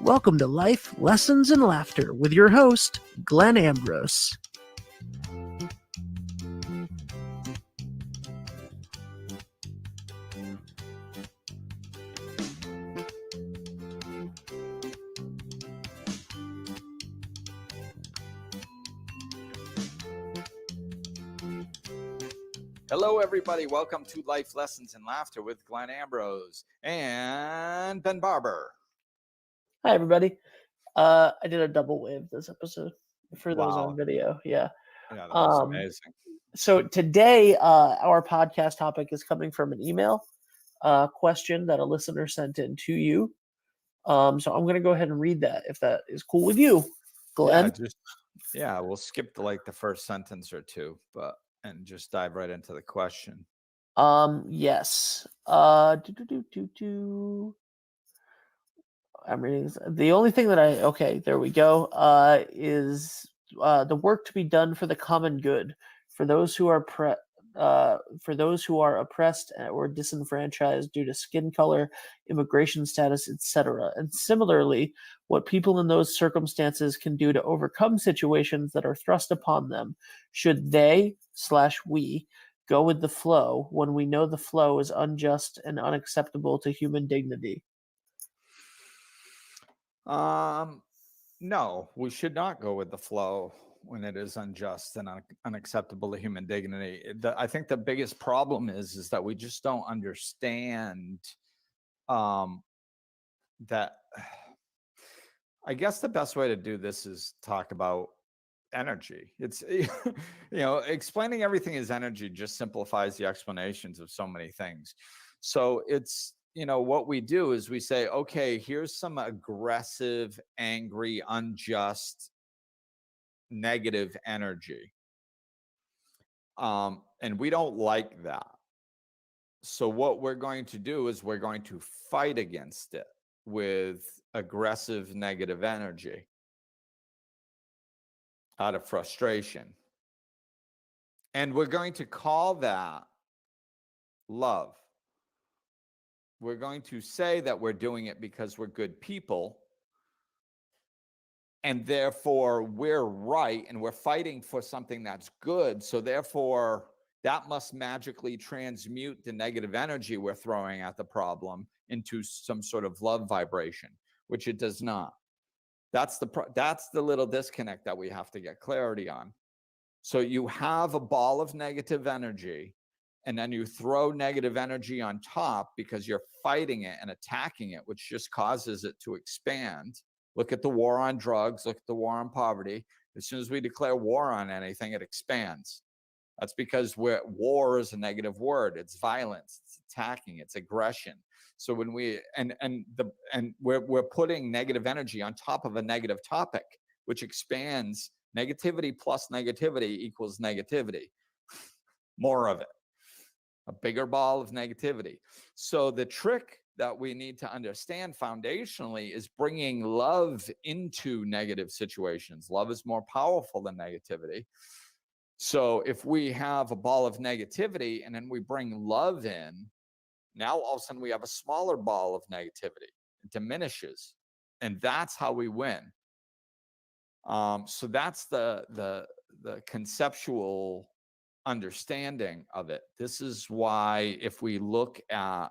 Welcome to Life, Lessons, and Laughter with your host, Glenn Ambrose. Hello, everybody. Welcome to Life Lessons and Laughter with Glenn Ambrose and Ben Barber. Hi, everybody. I did a double wave this episode for those Wow. on video. Yeah, that was amazing. So today, our podcast topic is coming from an email question that a listener sent in to you. So I'm going to go ahead and read that if that is cool with you, Glenn. We'll skip the first sentence or two, and just dive right into the question. Yes. I'm reading this. The only thing that okay, there we go, is the work to be done for the common good, for those who are oppressed or disenfranchised due to skin color, immigration status, etc. And similarly, what people in those circumstances can do to overcome situations that are thrust upon them, should they/we go with the flow when we know the flow is unjust and unacceptable to human dignity? No, we should not go with the flow when it is unjust and unacceptable to human dignity. I think the biggest problem is that we just don't understand that. I guess the best way to do this is talk about energy. It's, explaining everything as energy just simplifies the explanations of so many things. So it's, what we do is we say, okay, here's some aggressive, angry, unjust, negative energy. And we don't like that. So what we're going to do is we're going to fight against it with aggressive, negative energy out of frustration. And we're going to call that love. We're going to say that we're doing it because we're good people, and therefore we're right, and we're fighting for something that's good. So therefore, that must magically transmute the negative energy we're throwing at the problem into some sort of love vibration, which it does not. That's the little disconnect that we have to get clarity on. So you have a ball of negative energy, and then you throw negative energy on top because you're fighting it and attacking it, which just causes it to expand. Look at the war on drugs. Look at the war on poverty. As soon as we declare war on anything, it expands. That's because war is a negative word. It's violence. It's attacking. It's aggression. So when we're putting negative energy on top of a negative topic, which expands. Negativity plus negativity equals negativity. More of it. A bigger ball of negativity. So the trick that we need to understand foundationally is bringing love into negative situations. Love is more powerful than negativity. So if we have a ball of negativity and then we bring love in, now all of a sudden we have a smaller ball of negativity. It diminishes. And that's how we win. So that's the conceptual understanding of it. This is why if we look at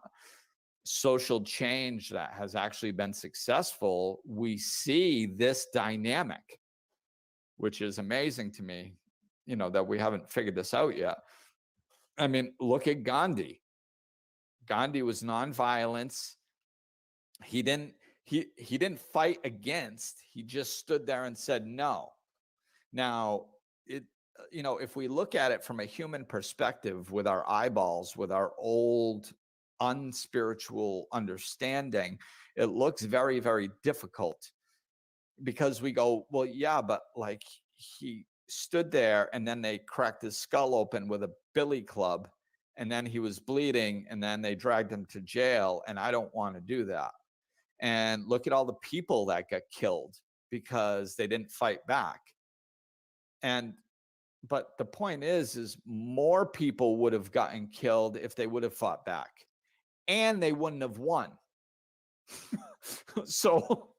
social change that has actually been successful, we see this dynamic, which is amazing to me, that we haven't figured this out yet. I mean, look at Gandhi. Gandhi was nonviolence. He didn't fight against, he just stood there and said no. Now, if we look at it from a human perspective with our eyeballs, with our old unspiritual understanding, it looks very, very difficult because we go, well, yeah, but he stood there and then they cracked his skull open with a billy club and then he was bleeding and then they dragged him to jail, and I don't want to do that. And look at all the people that got killed because they didn't fight back. But the point is more people would have gotten killed if they would have fought back, and they wouldn't have won. So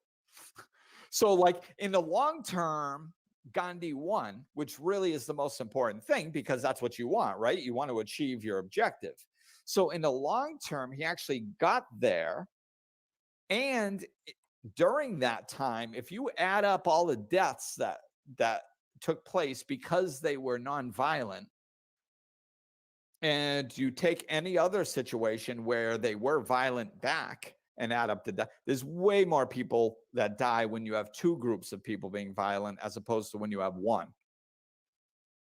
So like in the long term, Gandhi won, which really is the most important thing, because that's what you want, right? You want to achieve your objective. So in the long term, he actually got there. And during that time, if you add up all the deaths that took place because they were nonviolent, and you take any other situation where they were violent back and add up the death, there's way more people that die when you have two groups of people being violent as opposed to when you have one.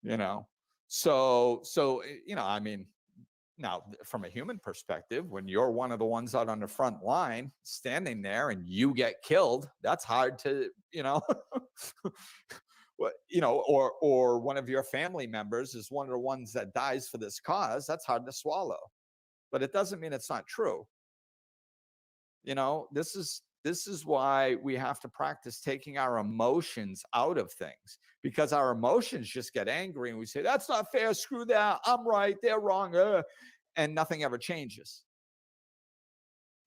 You know, so I mean, now from a human perspective, when you're one of the ones out on the front line standing there and you get killed, that's hard to, or one of your family members is one of the ones that dies for this cause, that's hard to swallow. But it doesn't mean it's not true. This is why we have to practice taking our emotions out of things, because our emotions just get angry and we say, that's not fair, screw that, I'm right, they're wrong, and nothing ever changes.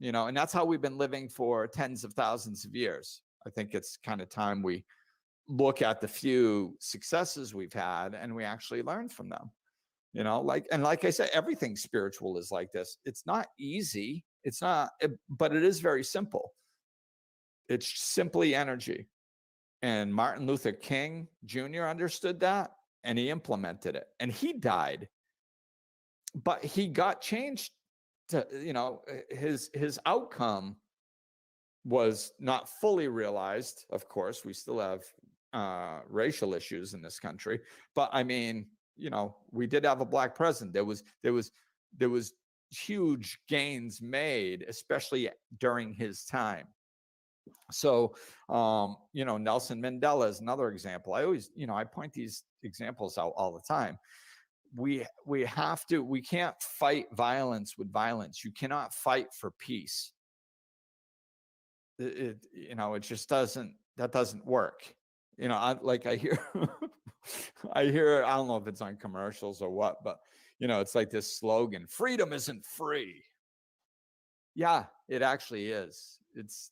And that's how we've been living for tens of thousands of years. I think it's kind of time we look at the few successes we've had and we actually learn from them. Like I said, everything spiritual is like this. It's not easy. But it is very simple. It's simply energy. And Martin Luther King Jr. understood that, and he implemented it, and he died. But he got changed to, his outcome was not fully realized. Of course, we still have racial issues in this country, but I mean, we did have a black president. There was huge gains made, especially during his time. So, Nelson Mandela is another example. I always, I point these examples out all the time. We can't fight violence with violence. You cannot fight for peace. It just doesn't work. I hear, I don't know if it's on commercials or what, but it's like this slogan, freedom isn't free. Yeah, it actually is. It's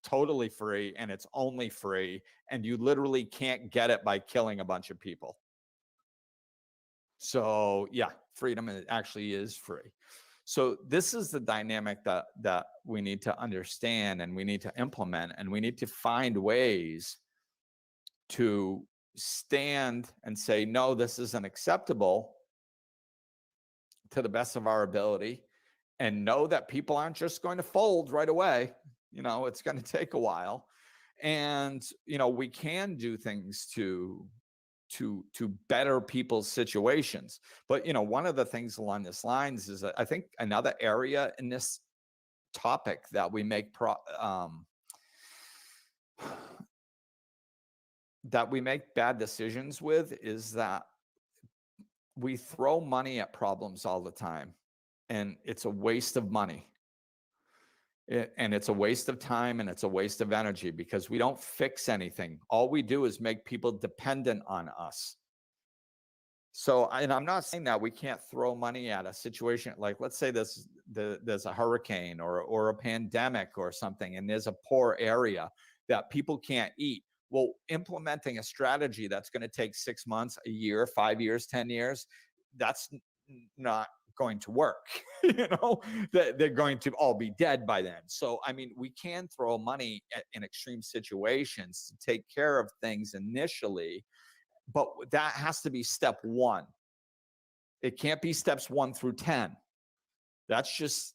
totally free, and it's only free, and you literally can't get it by killing a bunch of people. So yeah, freedom actually is free. So this is the dynamic that we need to understand, and we need to implement, and we need to find ways to stand and say, no, this isn't acceptable, to the best of our ability, and know that people aren't just going to fold right away. It's going to take a while. And, we can do things to better people's situations. But, one of the things along this lines is that I think another area in this topic that we make bad decisions with is that we throw money at problems all the time, and it's a waste of money. And it's a waste of time, and it's a waste of energy, because we don't fix anything. All we do is make people dependent on us. So, and I'm not saying that we can't throw money at a situation, like let's say there's a hurricane or a pandemic or something, and there's a poor area that people can't eat. Well, implementing a strategy that's going to take 6 months, a year, 5 years, 10 years, that's not going to work. They're going to all be dead by then. So, I mean, we can throw money in extreme situations to take care of things initially, but that has to be step one. It can't be steps 1 through 10. That's just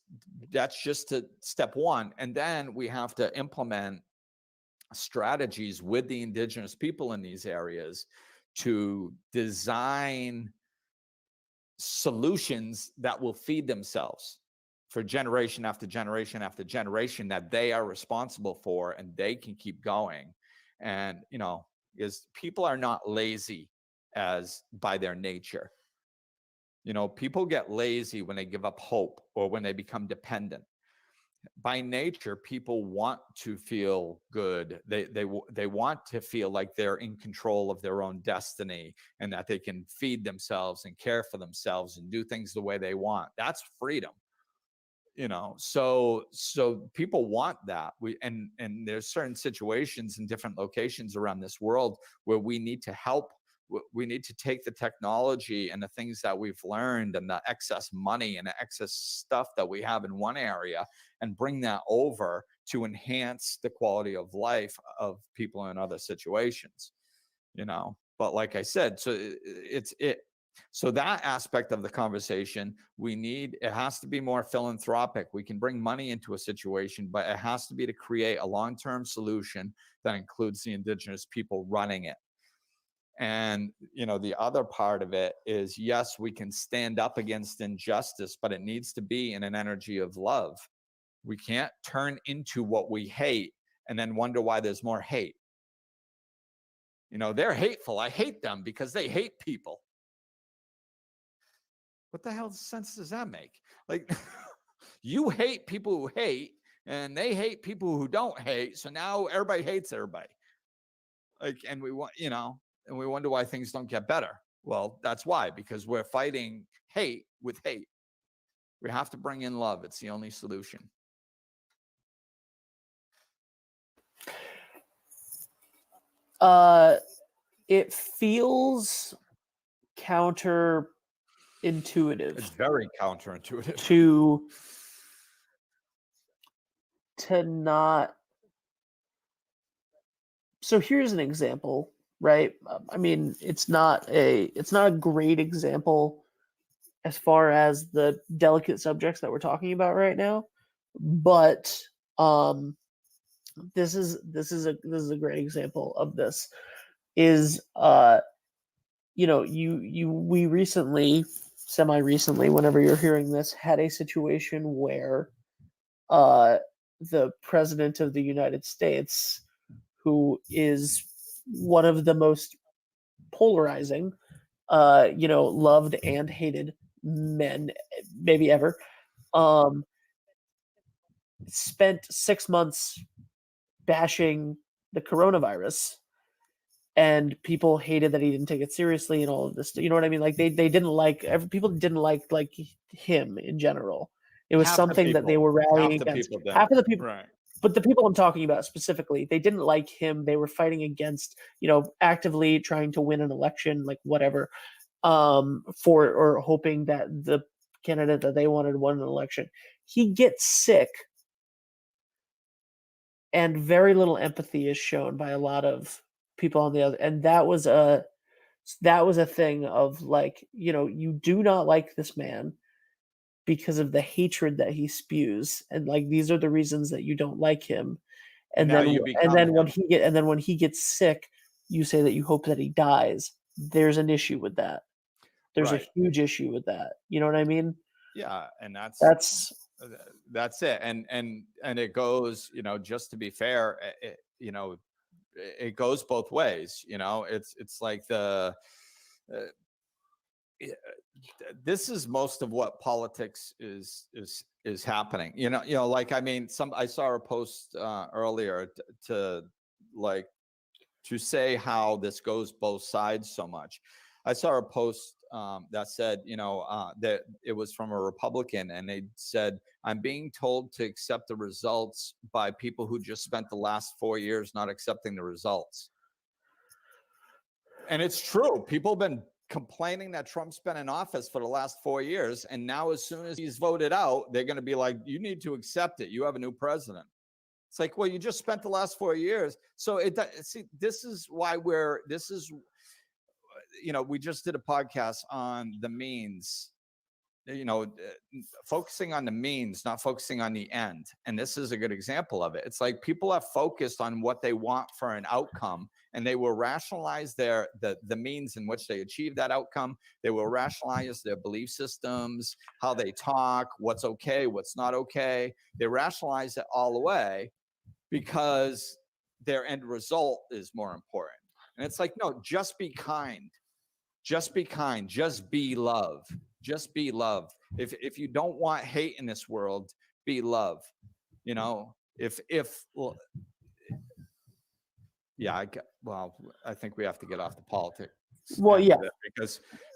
step one. And then we have to implement strategies with the indigenous people in these areas to design solutions that will feed themselves for generation after generation after generation, that they are responsible for, and they can keep going. And is people are not lazy as by their nature. People get lazy when they give up hope or when they become dependent. By nature, people want to feel good. They want to feel like they're in control of their own destiny, and that they can feed themselves and care for themselves and do things the way they want. That's freedom. So people want that. And there's certain situations in different locations around this world where we need to help. We need to take the technology and the things that we've learned and the excess money and the excess stuff that we have in one area and bring that over to enhance the quality of life of people in other situations. But like I said, so that aspect of the conversation, it has to be more philanthropic. We can bring money into a situation, but it has to be to create a long-term solution that includes the indigenous people running it. And, the other part of it is, yes, we can stand up against injustice, but it needs to be in an energy of love. We can't turn into what we hate and then wonder why there's more hate. They're hateful. I hate them because they hate people. What the hell sense does that make? Like, you hate people who hate, and they hate people who don't hate. So now everybody hates everybody. And we want, and we wonder why things don't get better. Well, that's why, because we're fighting hate with hate. We have to bring in love. It's the only solution. It feels counterintuitive. It's very counterintuitive. To not. So here's an example, right? I mean, it's not a great example as far as the delicate subjects that we're talking about right now, but this is a great example of this. Is we recently, semi-recently, whenever you're hearing this, had a situation where the president of the United States, who is one of the most polarizing, loved and hated men maybe ever, spent 6 months bashing the coronavirus, and people hated that he didn't take it seriously and all of this. You know what I mean? Like they didn't like, people didn't like him in general. It was something that they were rallying against. Half of the people, right. But the people I'm talking about specifically, they didn't like him. They were fighting against, actively trying to win an election, like whatever, or hoping that the candidate that they wanted won an election. He gets sick, and very little empathy is shown by a lot of people on the other. And that was a thing of like, you do not like this man because of the hatred that he spews, and like these are the reasons that you don't like him. And then when he gets sick, you say that you hope that he dies. There's an issue with that. There's a huge issue with that. You know what I mean? Yeah, and that's it. And it goes, just to be fair, it goes both ways. It's like this is most of what politics is happening. Like, I mean, I saw a post earlier to say how this goes both sides so much. I saw a post that said, that it was from a Republican, and they said, "I'm being told to accept the results by people who just spent the last 4 years not accepting the results." And it's true. People have been complaining that Trump's been in office for the last 4 years, and now as soon as he's voted out, they're going to be like, "You need to accept it. You have a new president." It's like, well, you just spent the last 4 years. So this is why we just did a podcast on the means, focusing on the means, not focusing on the end. And this is a good example of it. It's like people are focused on what they want for an outcome, and they will rationalize the means in which they achieve that outcome. They will rationalize their belief systems, how they talk, what's okay, what's not okay. They rationalize it all away because their end result is more important. And it's like, no, just be kind. Just be kind. Just be love. Just be love. If you don't want hate in this world, be love. I think we have to get off the politics. Well, yeah,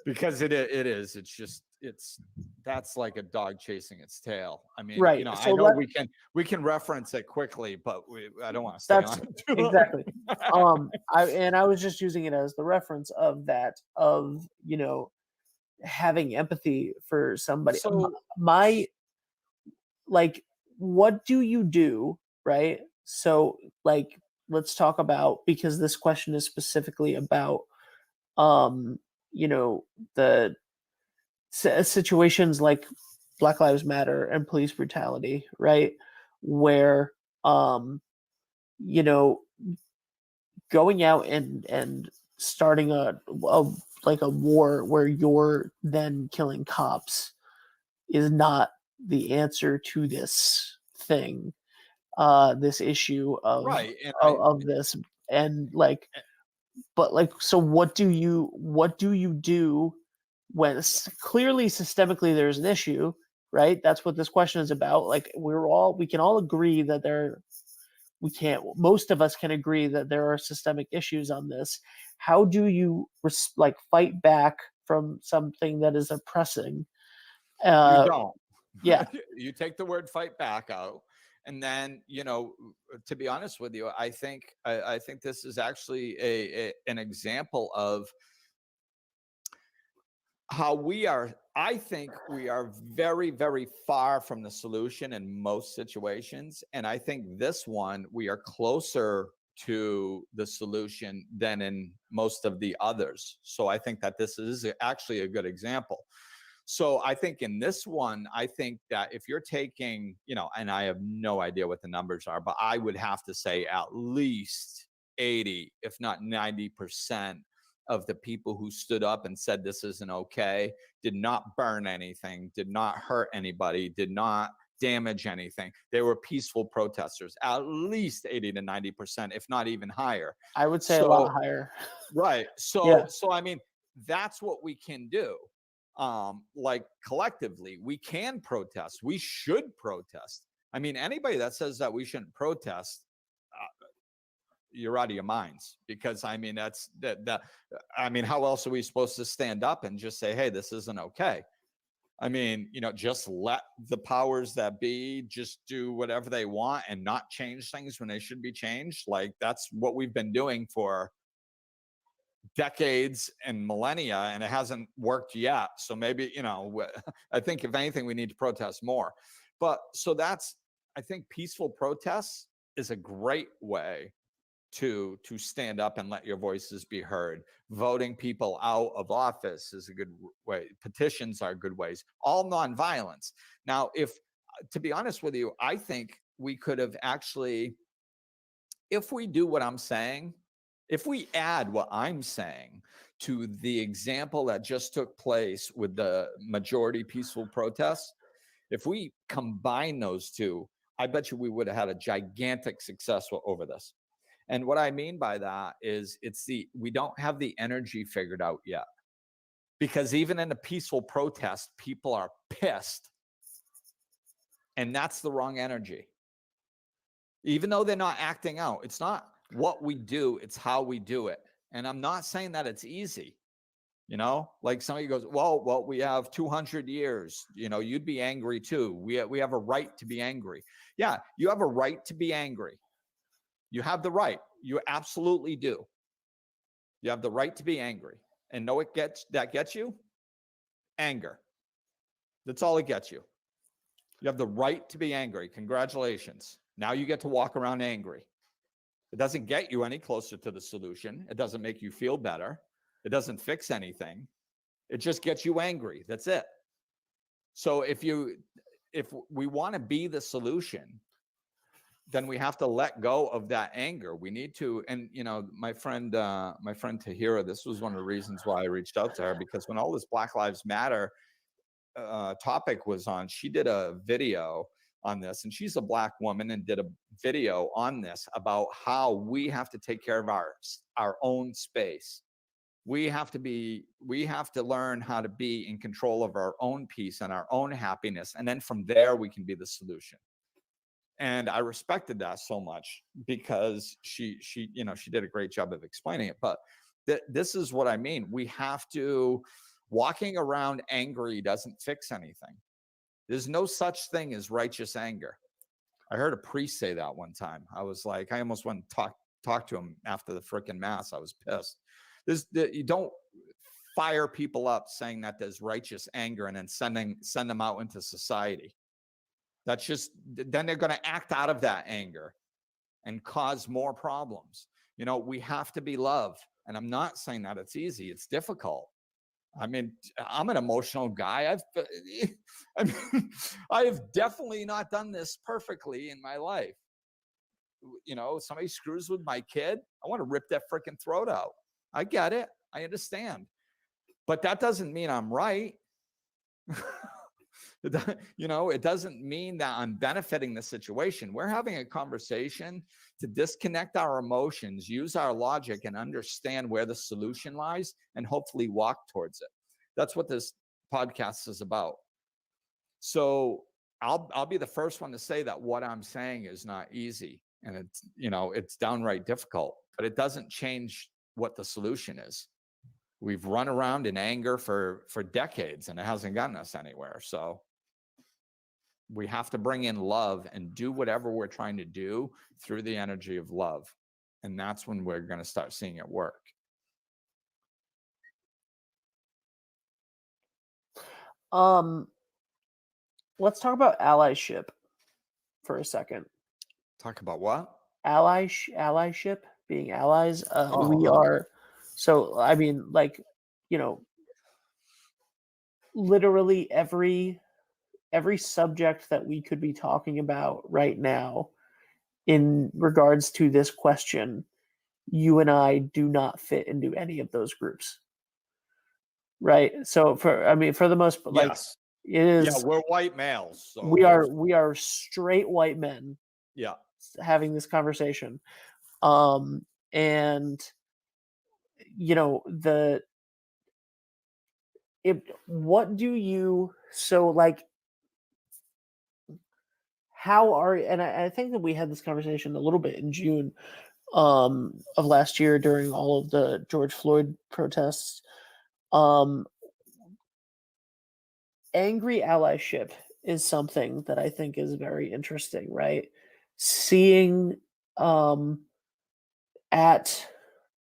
because it is. It's just that's like a dog chasing its tail. I mean, Right. I So know we can reference it quickly, but I don't want to stay that's on it too exactly. long. I was just using it as the reference of that, of, having empathy for somebody. So My, like, what do you do, right? So, like, let's talk about, because this question is specifically about, um, you know, the situations like Black Lives Matter and police brutality, right? Where, um, you know, going out and starting a like a war where you're then killing cops is not the answer to this thing, this issue right, and of this. And like, but like, so what do you do when clearly systemically there's an issue, right? That's what this question is about. Like, we can all agree that we can't most of us can agree that there are systemic issues on this. How do you like fight back from something that is oppressing? you uh don't. yeah, You take the word fight back out, and then to be honest with you, I think this is actually an example of how I think we are very, very far from the solution in most situations. And I think this one, we are closer to the solution than in most of the others. So I think that this is actually a good example. So I think in this one, I think that if you're taking, and I have no idea what the numbers are, but I would have to say at least 80, if not 90% of the people who stood up and said this isn't okay did not burn anything, did not hurt anybody, did not damage anything. They were peaceful protesters, at least 80 to 90%, if not even higher. I would say a lot So, higher. right. Yeah, So I mean, that's what we can do. Like collectively, we can protest. We should protest. I mean, anybody that says that we shouldn't protest, you're out of your minds, because I mean that I mean, how else are we supposed to stand up and just say, hey, this isn't okay? I mean, just let the powers that be just do whatever they want and not change things when they should be changed. Like, that's what we've been doing for decades and millennia, and it hasn't worked yet. So maybe, I think if anything, we need to protest more. But so I think peaceful protests is a great way to stand up and let your voices be heard. Voting people out of office is a good way. Petitions are good ways. All nonviolence. Now, to be honest with you, I think we could have actually, if we do what I'm saying, if we add what I'm saying to the example that just took place with the majority peaceful protests, if we combine those two, I bet you we would have had a gigantic success over this. And what I mean by that is we don't have the energy figured out yet. Because even in a peaceful protest, people are pissed. And that's the wrong energy. Even though they're not acting out, it's not what we do, it's how we do it. And I'm not saying that it's easy. Like somebody goes, well, we have 200 years, you'd be angry too. We have a right to be angry. Yeah, you have a right to be angry. You have the right. You absolutely do. You have the right to be angry. And know that gets you? Anger. That's all it gets you. You have the right to be angry. Congratulations. Now you get to walk around angry. It doesn't get you any closer to the solution. It doesn't make you feel better. It doesn't fix anything. It just gets you angry. That's it. So if we want to be the solution, then we have to let go of that anger. We need to, and my friend Tahira, this was one of the reasons why I reached out to her, because when all this Black Lives Matter topic was on, she did a video on this, and she's a Black woman, and did a video on this about how we have to take care of our own space. We have to learn how to be in control of our own peace and our own happiness, and then from there we can be the solution. And I respected that so much, because she did a great job of explaining it. But this is what I mean. We have to Walking around angry doesn't fix anything. There's no such thing as righteous anger. I heard a priest say that one time. I was like, I almost went and talk to him after the freaking mass. I was pissed. You don't fire people up saying that there's righteous anger and then send them out into society. That's just, then they're going to act out of that anger and cause more problems. We have to be love. And I'm not saying that it's easy. It's difficult. I mean, I'm an emotional guy. I have definitely not done this perfectly in my life. Somebody screws with my kid, I want to rip that freaking throat out. I get it. I understand. But that doesn't mean I'm right. It doesn't mean that I'm benefiting the situation. We're having a conversation to disconnect our emotions, use our logic, and understand where the solution lies, and hopefully walk towards it. That's what this podcast is about. So I'll be the first one to say that what I'm saying is not easy, and it's downright difficult, but it doesn't change what the solution is. We've run around in anger for decades, and it hasn't gotten us anywhere. So we have to bring in love and do whatever we're trying to do through the energy of love. And that's when we're going to start seeing it work. Let's talk about allyship for a second. Talk about what? Allyship, being allies. We are, so I mean, like, literally every subject that we could be talking about right now in regards to this question, you and I do not fit into any of those groups. Right. So for the most part, like, yes. It is. Yeah, we're white males. So we are straight white men. Yeah. Having this conversation, and what do you, so like, how are, and I think that we had this conversation a little bit in June of last year during all of the George Floyd protests. Angry allyship is something that I think is very interesting, right? Seeing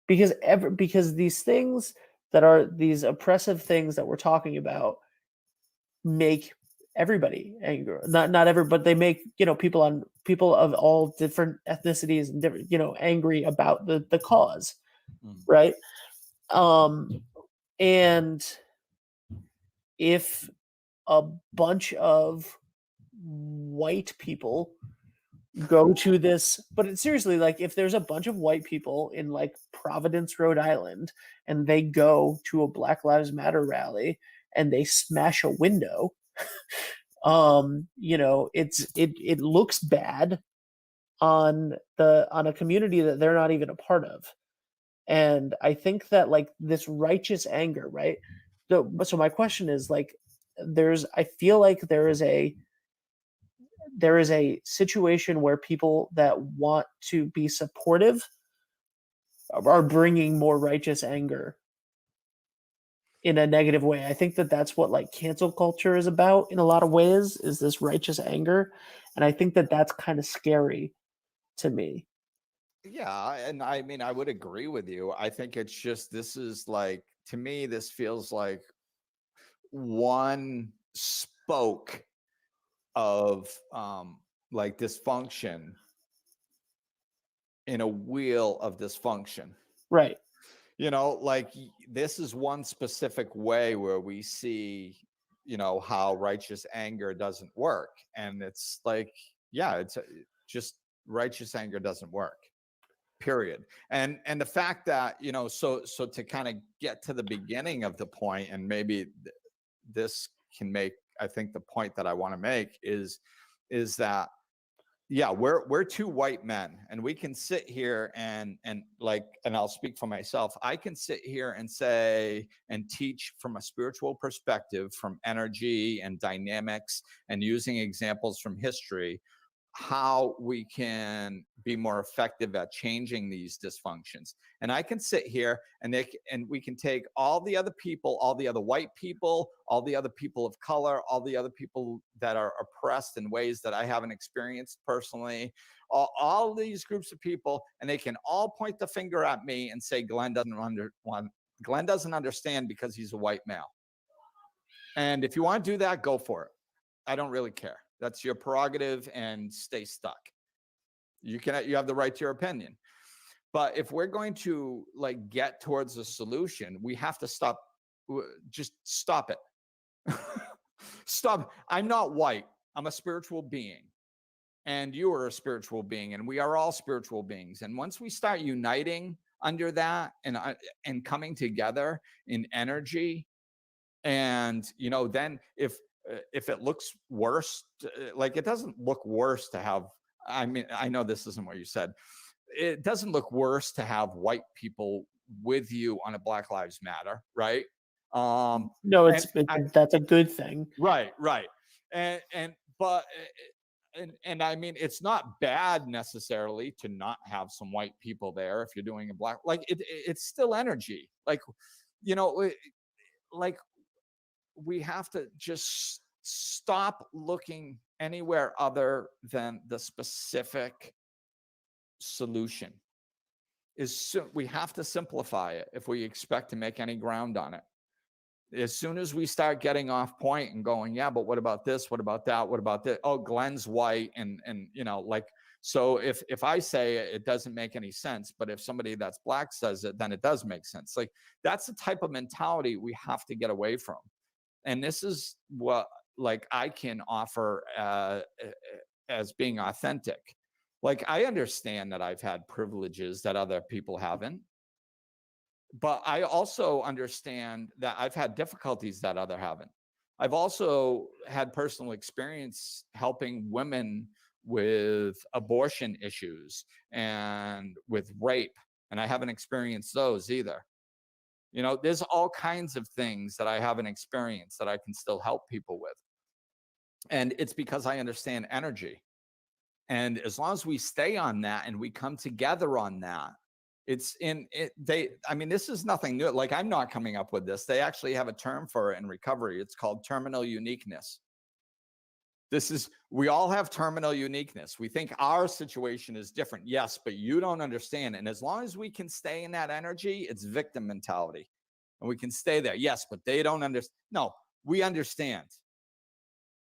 because these things that are these oppressive things that we're talking about make everybody angry. Not every, but they make people of all different ethnicities and different angry about the cause, right? And if a bunch of white people go to this, but seriously, like, if there's a bunch of white people in like Providence, Rhode Island, and they go to a Black Lives Matter rally and they smash a window, it looks bad on a community that they're not even a part of. And I think that, like, this righteous anger, right? So my question is, like, I feel like there is a situation where people that want to be supportive are bringing more righteous anger in a negative way. I think that that's what, like, cancel culture is about in a lot of ways, is this righteous anger. And I think that that's kind of scary to me. Yeah, and I mean, I would agree with you. I think it's just, this is like, to me, this feels like one spoke of like dysfunction in a wheel of dysfunction. Right. Like, this is one specific way where we see, how righteous anger doesn't work. And it's like, yeah, it's just righteous anger doesn't work. Period. And the fact that, so to kind of get to the beginning of the point, and maybe this can make, I think, the point that I want to make is that, yeah, we're two white men, and we can sit here and I'll speak for myself. I can sit here and say and teach from a spiritual perspective, from energy and dynamics, and using examples from history, how we can be more effective at changing these dysfunctions. And I can sit here and we can take all the other people, all the other white people, all the other people of color, all the other people that are oppressed in ways that I haven't experienced personally, all these groups of people, and they can all point the finger at me and say Glenn doesn't understand because he's a white male. And if you want to do that, go for it. I don't really care. That's your prerogative, and stay stuck. You have the right to your opinion. But if we're going to like get towards a solution, we have to stop. Just stop it. Stop. I'm not white. I'm a spiritual being. And you are a spiritual being, and we are all spiritual beings. And once we start uniting under that and coming together in energy, and then if it looks worse, like it doesn't look worse to have, I mean, I know this isn't what you said. It doesn't look worse to have white people with you on a Black Lives Matter, right? No, that's a good thing. Right. But I mean, it's not bad necessarily to not have some white people there if you're doing a black, like it's still energy. Like, like we have to just stop looking anywhere other than the specific solution. We have to simplify it if we expect to make any ground on it. As soon as we start getting off point and going, yeah, but what about this? What about that? What about this? Oh, Glenn's white. And like, so if I say it doesn't make any sense, but if somebody that's black says it, then it does make sense. Like, that's the type of mentality we have to get away from. And this is what, like, I can offer as being authentic. Like, I understand that I've had privileges that other people haven't. But I also understand that I've had difficulties that other haven't. I've also had personal experience helping women with abortion issues and with rape, and I haven't experienced those either. There's all kinds of things that I haven't experienced that I can still help people with. And it's because I understand energy. And as long as we stay on that and we come together on that, I mean, this is nothing new. Like, I'm not coming up with this. They actually have a term for it in recovery. It's called terminal uniqueness. We all have terminal uniqueness. We think our situation is different. Yes, but you don't understand. And as long as we can stay in that energy, it's victim mentality. And we can stay there. Yes, but they don't understand. No, we understand.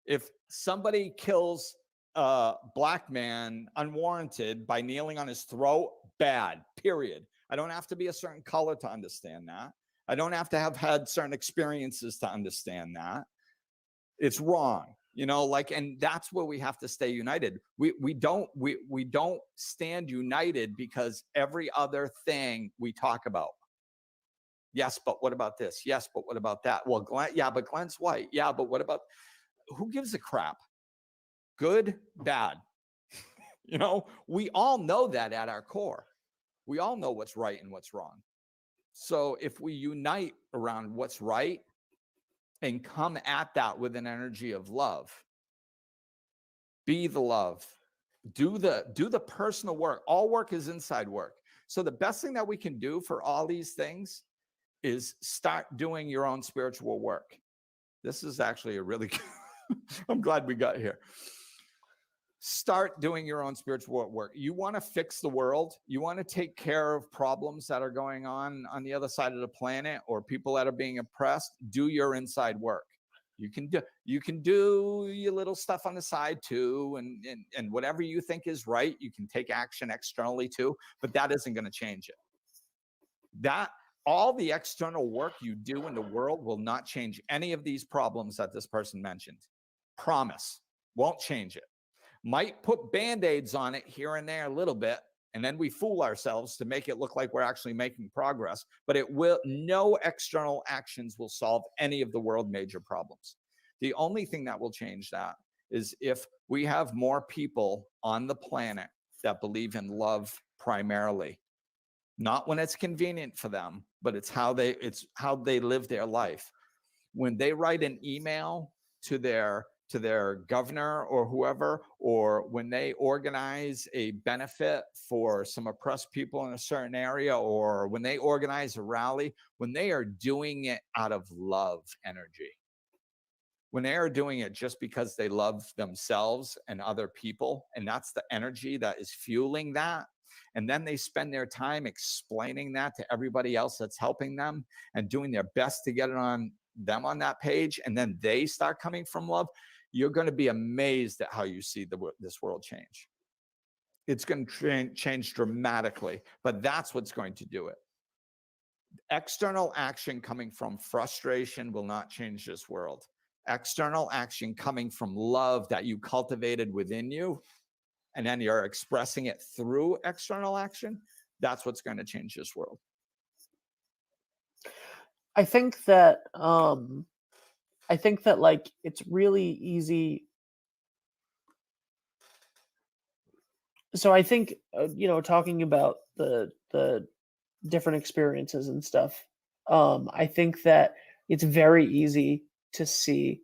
If somebody kills a black man unwarranted by kneeling on his throat, bad, period. I don't have to be a certain color to understand that. I don't have to have had certain experiences to understand that. It's wrong, and that's where we have to stay united. We don't stand united because every other thing we talk about. Yes, but what about this? Yes, but what about that? Well, but Glenn's white. Yeah, but what about, who gives a crap? Good, bad. We all know that at our core. We all know what's right and what's wrong. So if we unite around what's right and come at that with an energy of love, be the love, do the personal work. All work is inside work. So the best thing that we can do for all these things is start doing your own spiritual work. This is actually a really I'm glad we got here. Start doing your own spiritual work. You want to fix the world. You want to take care of problems that are going on the other side of the planet, or people that are being oppressed. Do your inside work. You can do your little stuff on the side too, and whatever you think is right, you can take action externally too. But that isn't going to change it. That all the external work you do in the world will not change any of these problems that this person mentioned. Promise. Won't change it. Might put band-aids on it here and there a little bit, and then we fool ourselves to make it look like we're actually making progress, but no external actions will solve any of the world major problems. The only thing that will change that is if we have more people on the planet that believe in love primarily, not when it's convenient for them, but it's how they live their life. When they write an email to their to their governor or whoever, or when they organize a benefit for some oppressed people in a certain area, or when they organize a rally, when they are doing it out of love energy, when they are doing it just because they love themselves and other people, and that's the energy that is fueling that, and then they spend their time explaining that to everybody else that's helping them and doing their best to get it on them on that page, and then they start coming from love, you're going to be amazed at how you see this world change. It's going to change dramatically, but that's what's going to do it. External action coming from frustration will not change this world. External action coming from love that you cultivated within you, and then you're expressing it through external action, that's what's going to change this world. I think that like it's really easy. So I think talking about the different experiences and stuff, I think that it's very easy to see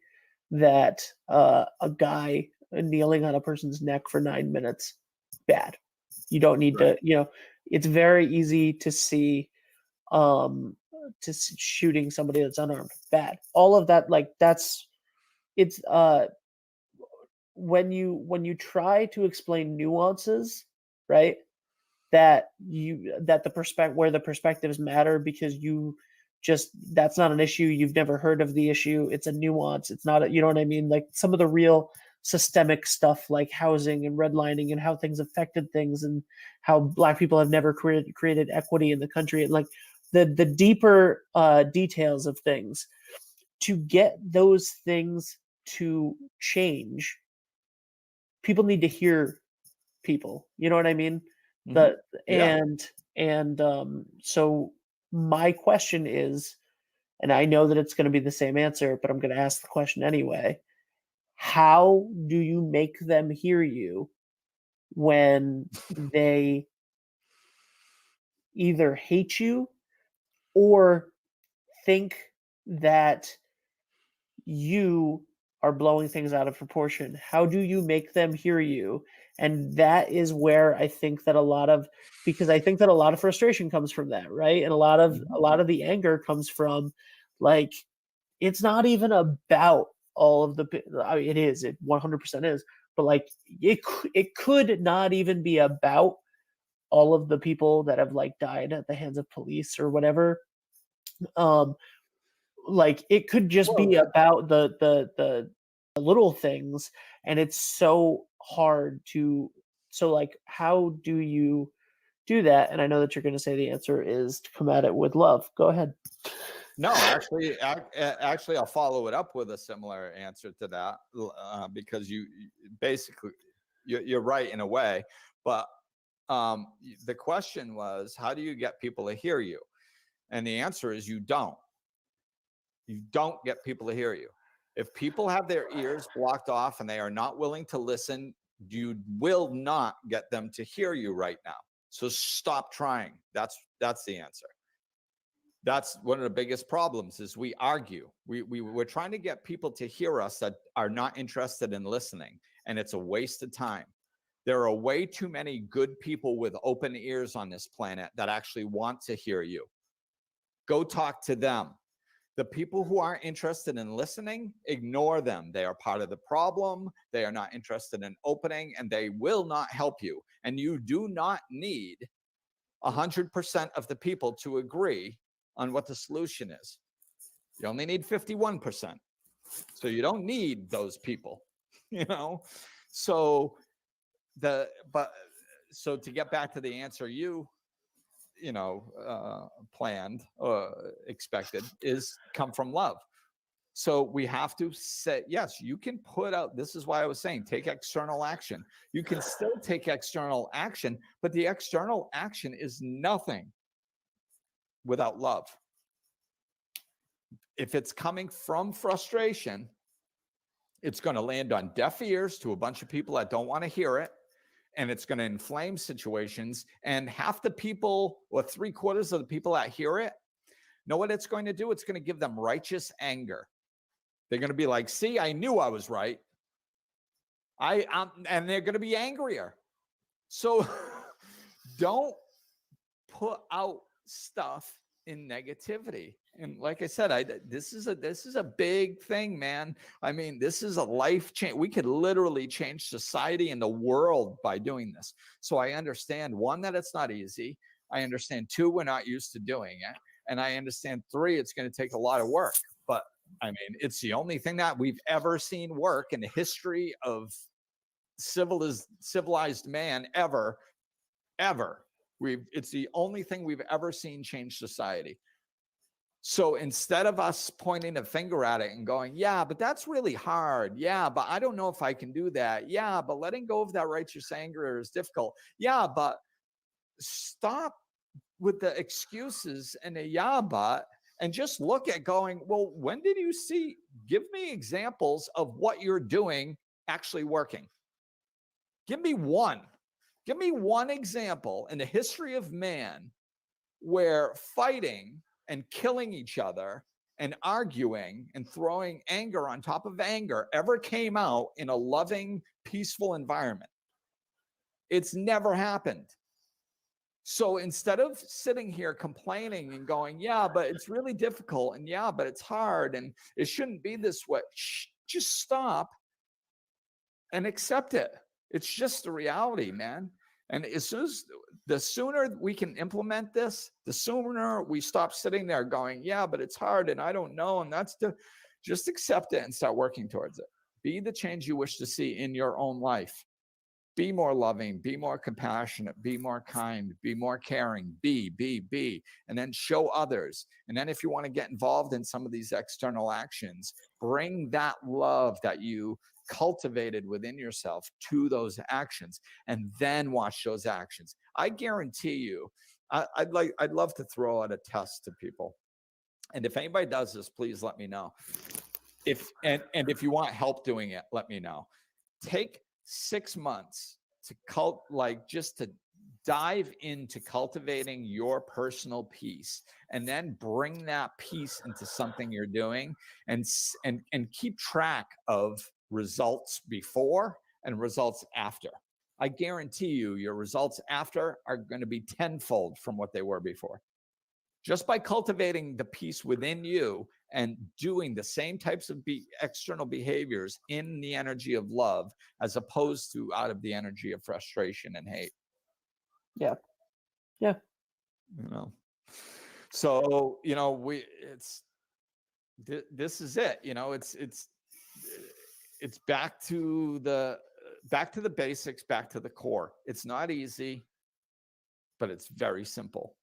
that a guy kneeling on a person's neck for 9 minutes, bad. You don't need Right. to, it's very easy to see shooting somebody that's unarmed, bad. All of that, like it's when you try to explain nuances, right? That the perspectives matter because that's not an issue. You've never heard of the issue. It's a nuance. It's not you know what I mean? Like some of the real systemic stuff like housing and redlining and how things affected things and how Black people have never created equity in the country, and like the deeper details of things, to get those things to change, people need to hear people. You know what I mean? Mhm. Yeah. So my question is, and I know that it's going to be the same answer, but I'm going to ask the question anyway. How do you make them hear you when they either hate you or think that you are blowing things out of proportion? How do you make them hear you? And that is where I think that because I think that a lot of frustration comes from that, right? And a lot Mhm. of the anger comes from, like, it's not even about all of I mean, it 100% is, but like it could not even be about all of the people that have like died at the hands of police or whatever. Um, like it could just Well, be about the little things, and it's so hard to. So like, how do you do that? And I know that you're going to say the answer is to come at it with love. Go ahead. no, actually, I'll follow it up with a similar answer to that, because basically you're right in a way, but the question was, how do you get people to hear you? And the answer is you don't. You don't get people to hear you. If people have their ears blocked off and they are not willing to listen, you will not get them to hear you right now. So stop trying. That's the answer. That's one of the biggest problems is we argue. We're trying to get people to hear us that are not interested in listening, and it's a waste of time. There are way too many good people with open ears on this planet that actually want to hear you. Go talk to them. The people who aren't interested in listening, ignore them. They are part of the problem. They are not interested in opening, and they will not help you. And you do not need 100% of the people to agree on what the solution is. You only need 51%. So you don't need those people, So so to get back to the answer planned or expected is come from love. So we have to say, yes, you can put out, this is why I was saying, take external action. You can still take external action, but the external action is nothing without love. If it's coming from frustration, it's going to land on deaf ears to a bunch of people that don't want to hear it. And it's going to inflame situations. And half the people, or 3/4 of the people that hear it, know what it's going to do? It's going to give them righteous anger. They're going to be like, see, I knew I was right. And they're going to be angrier. So don't put out stuff in negativity. And like I said, this is a big thing, man. I mean, this is a life change. We could literally change society and the world by doing this. So I understand, one, that it's not easy. I understand, two, we're not used to doing it. And I understand, three, it's going to take a lot of work. But I mean, it's the only thing that we've ever seen work in the history of civilized man ever. It's the only thing we've ever seen change society. So instead of us pointing a finger at it and going, yeah, but that's really hard. Yeah, but I don't know if I can do that. Yeah, but letting go of that righteous anger is difficult. Yeah, but stop with the excuses and the yeah, but, and just look at going, well, when did you see, give me examples of what you're doing actually working. Give me one example in the history of man where fighting and killing each other and arguing and throwing anger on top of anger ever came out in a loving, peaceful environment. It's never happened. So instead of sitting here complaining and going, yeah, but it's really difficult, and yeah, but it's hard, and it shouldn't be this way, just stop and accept it. It's just the reality, man. And the sooner we can implement this, the sooner we stop sitting there going, yeah, but it's hard and I don't know. And just accept it and start working towards it. Be the change you wish to see in your own life. Be more loving, be more compassionate, be more kind, be more caring, be, and then show others. And then if you want to get involved in some of these external actions, bring that love that you cultivated within yourself to those actions, and then watch those actions. I guarantee you, I'd love to throw out a test to people. And if anybody does this, please let me know. If you want help doing it, let me know. Take 6 months to just to dive into cultivating your personal peace, and then bring that peace into something you're doing, and keep track of results before and results after. I guarantee you, your results after are going to be tenfold from what they were before. Just by cultivating the peace within you and doing the same types of external behaviors in the energy of love, as opposed to out of the energy of frustration and hate. Yeah. So this is it. It's back to the basics, back to the core. It's not easy, but it's very simple.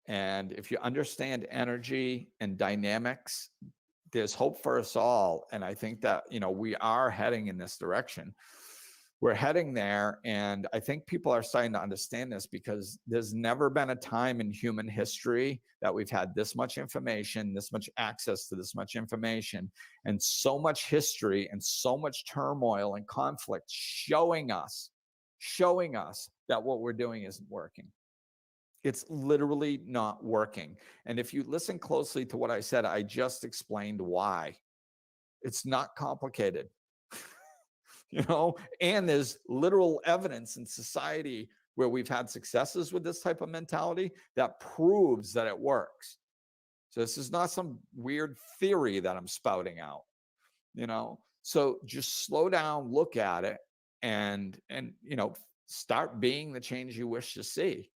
And if you understand energy and dynamics, there's hope for us all. And I think that, we are heading in this direction. We're heading there. And I think people are starting to understand this, because there's never been a time in human history that we've had this much information, this much access to this much information, and so much history and so much turmoil and conflict showing us that what we're doing isn't working. It's literally not working. And if you listen closely to what I said, I just explained why. It's not complicated. And there's literal evidence in society where we've had successes with this type of mentality that proves that it works. So this is not some weird theory that I'm spouting out, So just slow down, look at it, and start being the change you wish to see.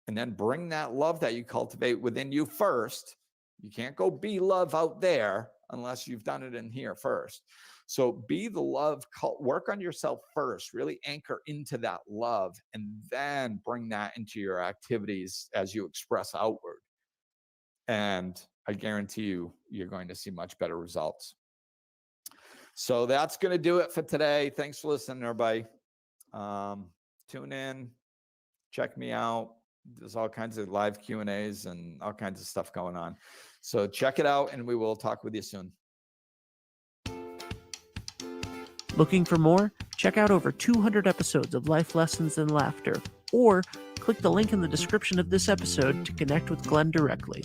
And then bring that love that you cultivate within you first. You can't go be love out there unless you've done it in here first. So be the love, work on yourself first, really anchor into that love, and then bring that into your activities as you express outward. And I guarantee you're going to see much better results. So that's going to do it for today. Thanks for listening, everybody. Tune in, check me out. There's all kinds of live Q&As and all kinds of stuff going on. So check it out, and we will talk with you soon. Looking for more? Check out over 200 episodes of Life Lessons and Laughter, or click the link in the description of this episode to connect with Glenn directly.